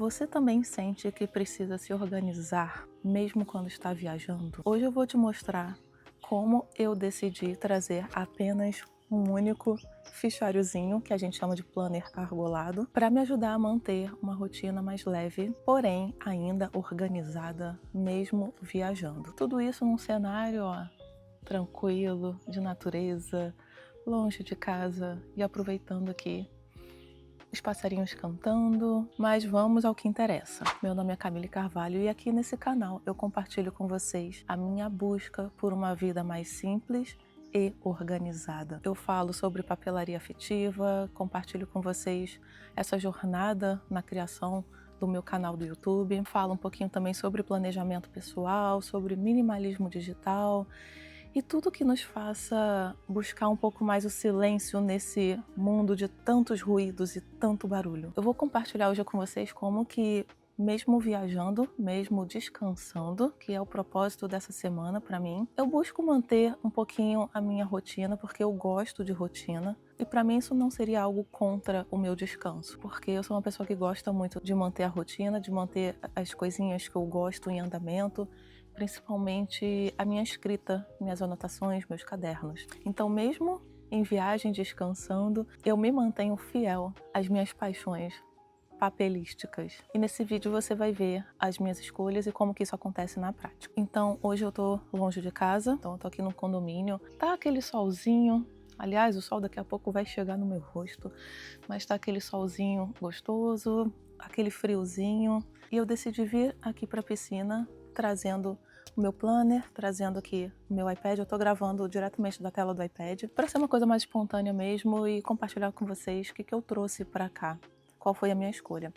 Você também sente que precisa se organizar, mesmo quando está viajando? Hoje eu vou te mostrar como eu decidi trazer apenas um único fichariozinho, que a gente chama de planner argolado, para me ajudar a manter uma rotina mais leve, porém ainda organizada, mesmo viajando. Tudo isso num cenário, tranquilo, de natureza, longe de casa e aproveitando aqui os passarinhos cantando, mas vamos ao que interessa. Meu nome é Camille Carvalho e aqui nesse canal eu compartilho com vocês a minha busca por uma vida mais simples e organizada. Eu falo sobre papelaria afetiva, compartilho com vocês essa jornada na criação do meu canal do YouTube, falo um pouquinho também sobre planejamento pessoal, sobre minimalismo digital e tudo que nos faça buscar um pouco mais o silêncio nesse mundo de tantos ruídos e tanto barulho. Eu vou compartilhar hoje com vocês como que, mesmo viajando, mesmo descansando, que é o propósito dessa semana para mim, eu busco manter um pouquinho a minha rotina, porque eu gosto de rotina. E para mim isso não seria algo contra o meu descanso, porque eu sou uma pessoa que gosta muito de manter a rotina, de manter as coisinhas que eu gosto em andamento, principalmente a minha escrita, minhas anotações, meus cadernos. Então, mesmo em viagem, descansando, eu me mantenho fiel às minhas paixões papelísticas. E nesse vídeo você vai ver as minhas escolhas e como que isso acontece na prática. Então, hoje eu tô longe de casa, então eu tô aqui no condomínio. Tá aquele solzinho, aliás, o sol daqui a pouco vai chegar no meu rosto, mas tá aquele solzinho gostoso, aquele friozinho. E eu decidi vir aqui pra piscina trazendo o meu planner, trazendo aqui o meu iPad. Eu tô gravando diretamente da tela do iPad para ser uma coisa mais espontânea mesmo e compartilhar com vocês o que eu trouxe para cá, qual foi a minha escolha.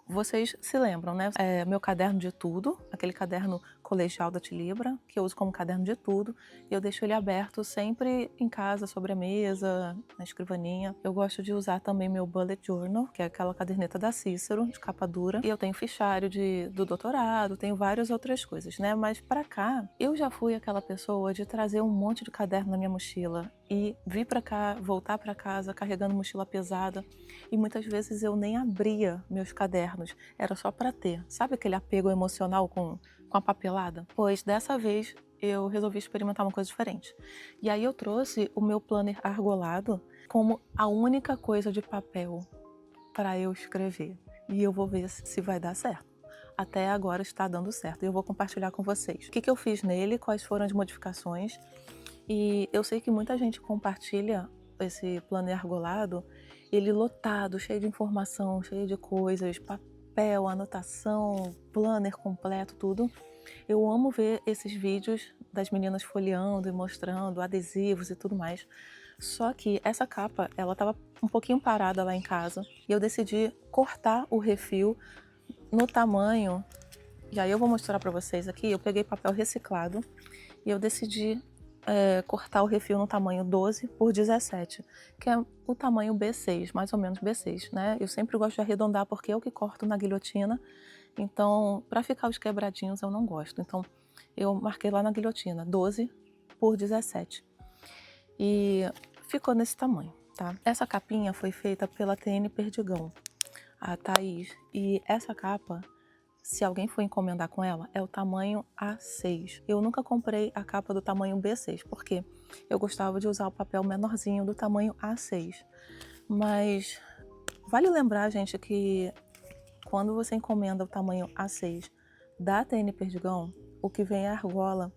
Vocês se lembram, né? Meu caderno de tudo, aquele caderno colegial da Tilibra, que eu uso como caderno de tudo, e eu deixo ele aberto sempre em casa, sobre a mesa, na escrivaninha. Eu gosto de usar também meu bullet journal, que é aquela caderneta da Cícero, de capa dura, e eu tenho fichário do doutorado, tenho várias outras coisas, né? Mas pra cá, eu já fui aquela pessoa de trazer um monte de caderno na minha mochila e vir pra cá, voltar pra casa carregando mochila pesada, e muitas vezes eu nem abria meus cadernos, era só para ter. Sabe aquele apego emocional com a papelada? Pois dessa vez eu resolvi experimentar uma coisa diferente. E aí eu trouxe o meu planner argolado como a única coisa de papel para eu escrever. E eu vou ver se vai dar certo. Até agora está dando certo e eu vou compartilhar com vocês o que eu fiz nele, quais foram as modificações. E eu sei que muita gente compartilha esse planner argolado, ele lotado, cheio de informação, cheio de coisas, papel, anotação, planner completo, tudo. Eu amo ver esses vídeos das meninas folheando e mostrando adesivos e tudo mais. Só que essa capa, ela estava um pouquinho parada lá em casa e eu decidi cortar o refil no tamanho. E aí eu vou mostrar para vocês aqui. Eu peguei papel reciclado e eu decidi cortar o refil no tamanho 12 por 17, que é o tamanho B6, mais ou menos B6, né? Eu sempre gosto de arredondar porque eu que corto na guilhotina, então para ficar os quebradinhos eu não gosto. Então eu marquei lá na guilhotina 12 por 17 e ficou nesse tamanho, tá? Essa capinha foi feita pela TN Perdigão, a Thaís, e essa capa, se alguém for encomendar com ela, é o tamanho A6. Eu nunca comprei a capa do tamanho B6, porque eu gostava de usar o papel menorzinho do tamanho A6. Mas vale lembrar, gente, que quando você encomenda o tamanho A6 da TN Perdigão, o que vem é a argola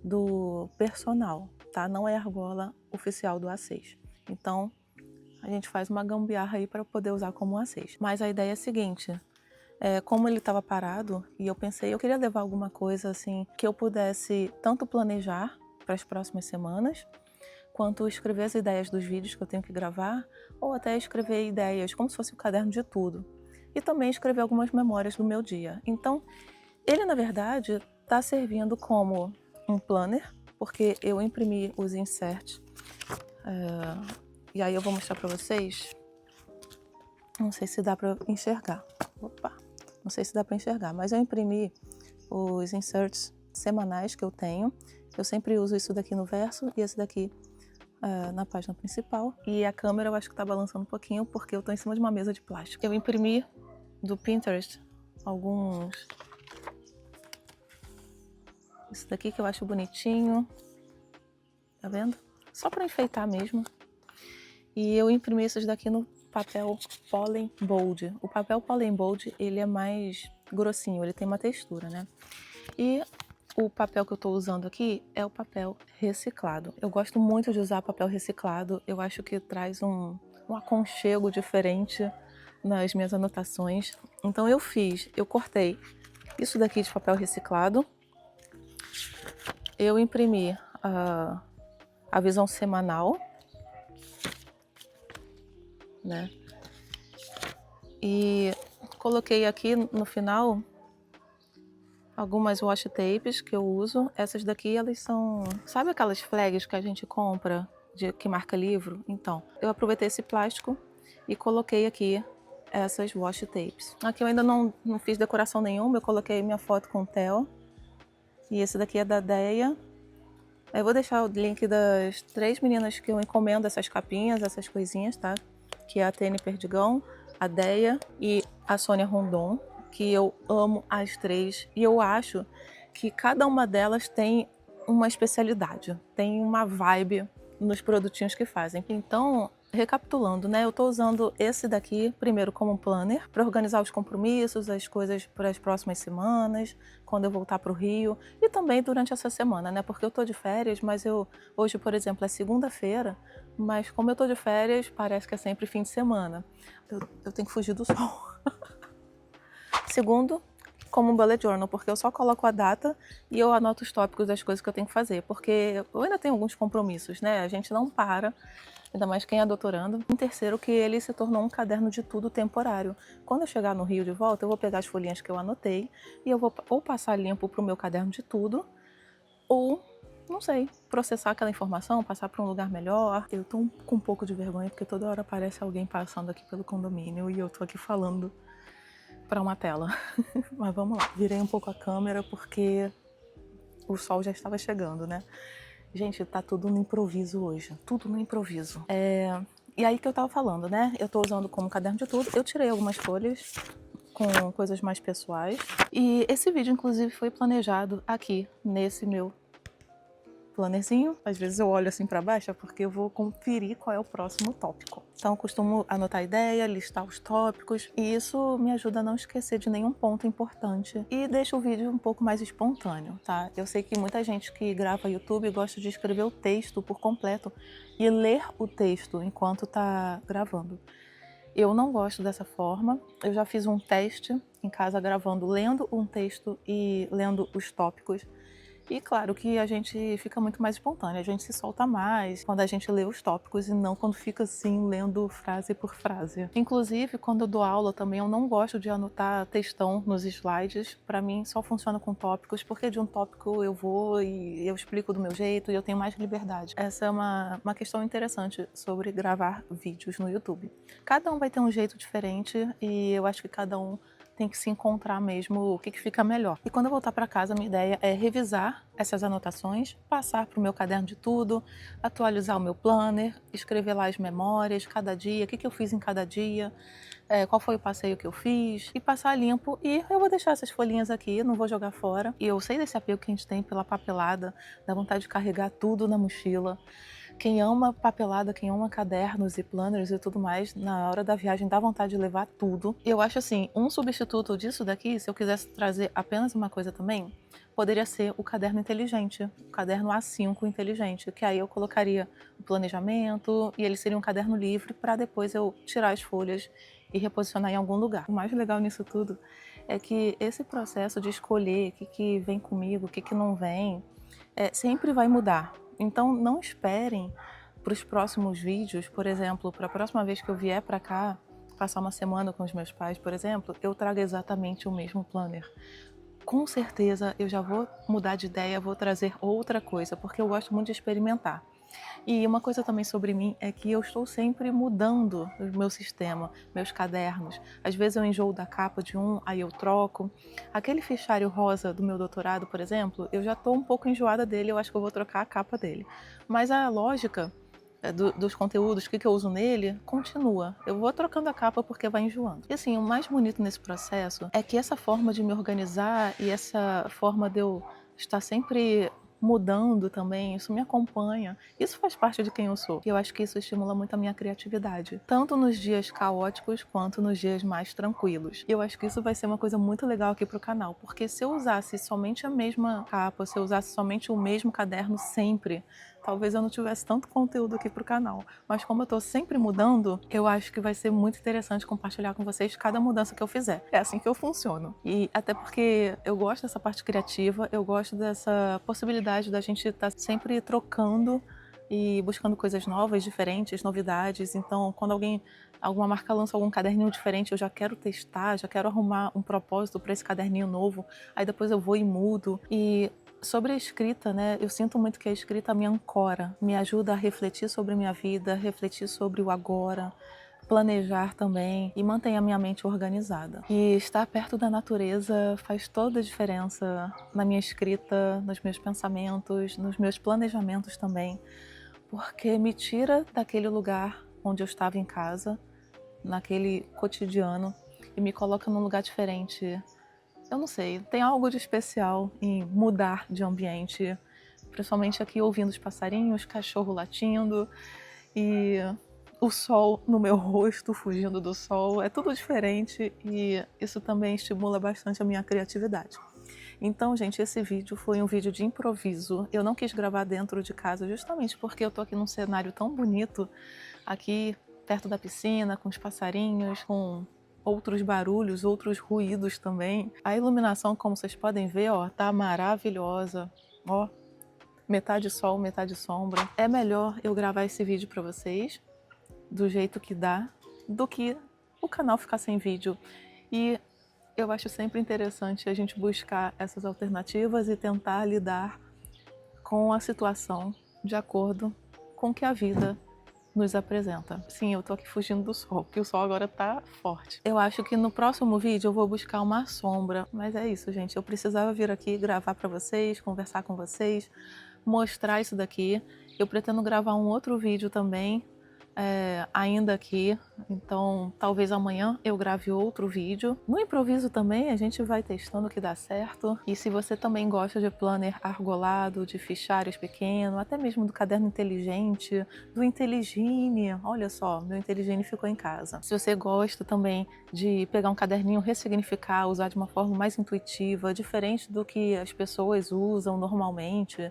do personal, tá? Não é a argola oficial do A6. Então, a gente faz uma gambiarra aí para poder usar como A6. Mas a ideia é a seguinte: como ele estava parado e eu pensei, eu queria levar alguma coisa assim que eu pudesse tanto planejar para as próximas semanas, quanto escrever as ideias dos vídeos que eu tenho que gravar, ou até escrever ideias como se fosse um caderno de tudo. E também escrever algumas memórias do meu dia. Então, ele na verdade está servindo como um planner, porque eu imprimi os inserts. E aí eu vou mostrar para vocês. Não sei se dá para enxergar. Opa! Não sei se dá para enxergar, mas eu imprimi os inserts semanais que eu tenho. Eu sempre uso isso daqui no verso e esse daqui na página principal. E a câmera eu acho que tá balançando um pouquinho porque eu tô em cima de uma mesa de plástico. Eu imprimi do Pinterest alguns. Esse daqui que eu acho bonitinho. Tá vendo? Só para enfeitar mesmo. E eu imprimi esses daqui no papel Pollen Bold. O papel Pollen Bold, ele é mais grossinho, ele tem uma textura, né? E o papel que eu tô usando aqui é o papel reciclado. Eu gosto muito de usar papel reciclado. Eu acho que traz um aconchego diferente nas minhas anotações. Então eu cortei isso daqui de papel reciclado. Eu imprimi a visão semanal, né? E coloquei aqui no final algumas washi tapes que eu uso. Essas daqui, elas são... Sabe aquelas flags que a gente compra, que marca livro? Então, eu aproveitei esse plástico e coloquei aqui essas washi tapes. Aqui eu ainda não fiz decoração nenhuma, eu coloquei minha foto com o Theo. E esse daqui é da Deia. Eu vou deixar o link das 3 meninas que eu encomendo essas capinhas, essas coisinhas, tá? Que é a Tene Perdigão, a Deia e a Sônia Rondon, que eu amo as 3. E eu acho que cada uma delas tem uma especialidade, tem uma vibe nos produtinhos que fazem. Então, recapitulando, né? Eu tô usando esse daqui primeiro como um planner para organizar os compromissos, as coisas para as próximas semanas, quando eu voltar para o Rio e também durante essa semana, né? Porque eu tô de férias, mas hoje, por exemplo, é segunda-feira, mas como eu tô de férias, parece que é sempre fim de semana. Eu tenho que fugir do sol. Segundo, como um bullet journal, porque eu só coloco a data e eu anoto os tópicos das coisas que eu tenho que fazer, porque eu ainda tenho alguns compromissos, né? A gente não para, ainda mais quem é doutorando. Em terceiro, que ele se tornou um caderno de tudo temporário. Quando eu chegar no Rio de volta, eu vou pegar as folhinhas que eu anotei e eu vou ou passar limpo para o meu caderno de tudo, ou, não sei, processar aquela informação, passar para um lugar melhor. Eu tô com um pouco de vergonha, porque toda hora aparece alguém passando aqui pelo condomínio e eu tô aqui falando para uma tela. Mas vamos lá. Virei um pouco a câmera porque o sol já estava chegando, né? Gente, tá tudo no improviso hoje. Tudo no improviso. E aí que eu tava falando, né? Eu tô usando como caderno de tudo. Eu tirei algumas folhas com coisas mais pessoais. E esse vídeo, inclusive, foi planejado aqui, nesse meu plannerzinho. Às vezes eu olho assim para baixo porque eu vou conferir qual é o próximo tópico. Então eu costumo anotar a ideia, listar os tópicos e isso me ajuda a não esquecer de nenhum ponto importante e deixa o vídeo um pouco mais espontâneo, tá? Eu sei que muita gente que grava YouTube gosta de escrever o texto por completo e ler o texto enquanto tá gravando. Eu não gosto dessa forma. Eu já fiz um teste em casa gravando, lendo um texto e lendo os tópicos. E claro que a gente fica muito mais espontâneo, a gente se solta mais quando a gente lê os tópicos e não quando fica assim, lendo frase por frase. Inclusive, quando eu dou aula também, eu não gosto de anotar textão nos slides. Para mim, só funciona com tópicos, porque de um tópico eu vou e eu explico do meu jeito e eu tenho mais liberdade. Essa é uma questão interessante sobre gravar vídeos no YouTube. Cada um vai ter um jeito diferente e eu acho que cada um tem que se encontrar mesmo o que fica melhor. E quando eu voltar para casa, minha ideia é revisar essas anotações, passar para o meu caderno de tudo, atualizar o meu planner, escrever lá as memórias, cada dia, o que eu fiz em cada dia, qual foi o passeio que eu fiz, e passar limpo. E eu vou deixar essas folhinhas aqui, não vou jogar fora. E eu sei desse apego que a gente tem pela papelada, da vontade de carregar tudo na mochila. Quem ama papelada, quem ama cadernos e planners e tudo mais, na hora da viagem dá vontade de levar tudo. Eu acho assim, um substituto disso daqui, se eu quisesse trazer apenas uma coisa também, poderia ser o caderno inteligente, o caderno A5 inteligente, que aí eu colocaria o planejamento e ele seria um caderno livre para depois eu tirar as folhas e reposicionar em algum lugar. O mais legal nisso tudo é que esse processo de escolher o que vem comigo, o que não vem, sempre vai mudar. Então não esperem para os próximos vídeos, por exemplo, para a próxima vez que eu vier para cá, passar uma semana com os meus pais, por exemplo, eu trago exatamente o mesmo planner. Com certeza eu já vou mudar de ideia, vou trazer outra coisa, porque eu gosto muito de experimentar. E uma coisa também sobre mim é que eu estou sempre mudando o meu sistema, meus cadernos. Às vezes eu enjoo da capa de um, aí eu troco. Aquele fichário rosa do meu doutorado, por exemplo, eu já estou um pouco enjoada dele, eu acho que eu vou trocar a capa dele. Mas a lógica dos conteúdos, o que eu uso nele, continua. Eu vou trocando a capa porque vai enjoando. E assim, o mais bonito nesse processo é que essa forma de me organizar e essa forma de eu estar sempre mudando também, isso me acompanha. Isso faz parte de quem eu sou. E eu acho que isso estimula muito a minha criatividade, tanto nos dias caóticos quanto nos dias mais tranquilos. E eu acho que isso vai ser uma coisa muito legal aqui pro canal, porque se eu usasse somente a mesma capa, se eu usasse somente o mesmo caderno sempre, talvez eu não tivesse tanto conteúdo aqui pro canal. Mas como eu tô sempre mudando, eu acho que vai ser muito interessante compartilhar com vocês cada mudança que eu fizer. É assim que eu funciono. E até porque eu gosto dessa parte criativa, eu gosto dessa possibilidade da gente estar sempre trocando e buscando coisas novas, diferentes, novidades. Então, quando alguma marca lança algum caderninho diferente, eu já quero testar, já quero arrumar um propósito para esse caderninho novo. Aí depois eu vou e mudo. E sobre a escrita, né, eu sinto muito que a escrita me ancora, me ajuda a refletir sobre a minha vida, refletir sobre o agora, planejar também e mantém a minha mente organizada. E estar perto da natureza faz toda a diferença na minha escrita, nos meus pensamentos, nos meus planejamentos também, porque me tira daquele lugar onde eu estava em casa, naquele cotidiano, e me coloca num lugar diferente. Eu não sei, tem algo de especial em mudar de ambiente, principalmente aqui ouvindo os passarinhos, cachorro latindo e o sol no meu rosto, fugindo do sol, é tudo diferente e isso também estimula bastante a minha criatividade. Então, gente, esse vídeo foi um vídeo de improviso. Eu não quis gravar dentro de casa justamente porque eu tô aqui num cenário tão bonito, aqui perto da piscina, com os passarinhos, com outros barulhos, outros ruídos também. A iluminação, como vocês podem ver, ó, tá maravilhosa. Ó, metade sol, metade sombra. É melhor eu gravar esse vídeo para vocês do jeito que dá, do que o canal ficar sem vídeo. E eu acho sempre interessante a gente buscar essas alternativas e tentar lidar com a situação de acordo com o que a vida nos apresenta. Sim, eu tô aqui fugindo do sol, porque o sol agora tá forte. Eu acho que no próximo vídeo eu vou buscar uma sombra, mas é isso, gente. Eu precisava vir aqui gravar para vocês, conversar com vocês, mostrar isso daqui. Eu pretendo gravar um outro vídeo também, ainda aqui, então talvez amanhã eu grave outro vídeo. No improviso também a gente vai testando o que dá certo. E se você também gosta de planner argolado, de fichários pequenos, até mesmo do caderno inteligente, do Intelligine, olha só, meu Intelligine ficou em casa. Se você gosta também de pegar um caderninho, ressignificar, usar de uma forma mais intuitiva, diferente do que as pessoas usam normalmente,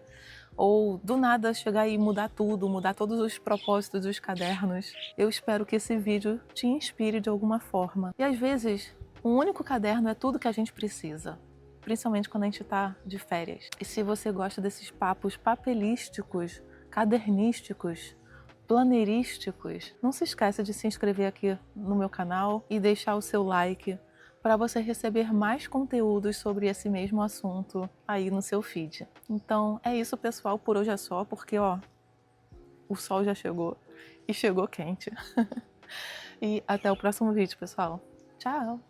ou do nada chegar e mudar tudo, mudar todos os propósitos dos cadernos. Eu espero que esse vídeo te inspire de alguma forma. E às vezes, um único caderno é tudo que a gente precisa, principalmente quando a gente está de férias. E se você gosta desses papos papelísticos, cadernísticos, planeirísticos, não se esqueça de se inscrever aqui no meu canal e deixar o seu like para você receber mais conteúdos sobre esse mesmo assunto aí no seu feed. Então é isso, pessoal, por hoje é só, porque ó, o sol já chegou e chegou quente. E até o próximo vídeo, pessoal. Tchau!